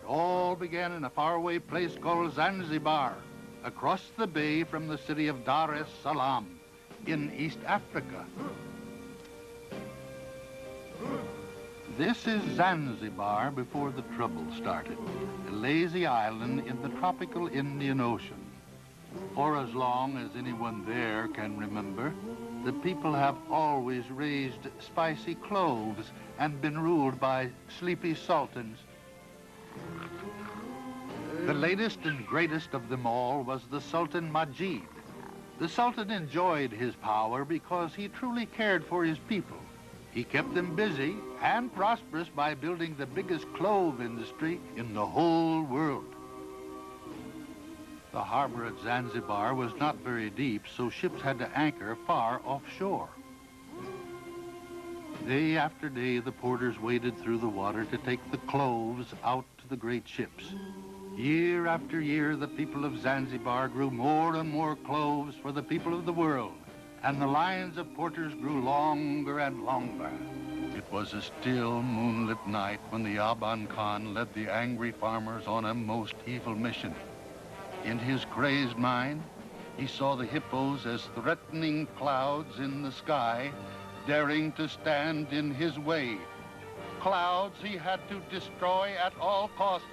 It all began in a faraway place called Zanzibar, across the bay from the city of Dar es Salaam in East Africa. This is Zanzibar before the trouble started, a lazy island in the tropical Indian Ocean. For as long as anyone there can remember, the people have always raised spicy cloves and been ruled by sleepy sultans. The latest and greatest of them all was the Sultan Majid. The Sultan enjoyed his power because he truly cared for his people. He kept them busy and prosperous by building the biggest clove industry in the whole world. The harbor at Zanzibar was not very deep, so ships had to anchor far offshore. Day after day, the porters waded through the water to take the cloves out to the great ships. Year after year, the people of Zanzibar grew more and more cloves for the people of the world, and the lines of porters grew longer and longer. It was a still, moonlit night when the Aban Khan led the angry farmers on a most evil mission. In his crazed mind, he saw the hippos as threatening clouds in the sky, daring to stand in his way. Clouds he had to destroy at all costs.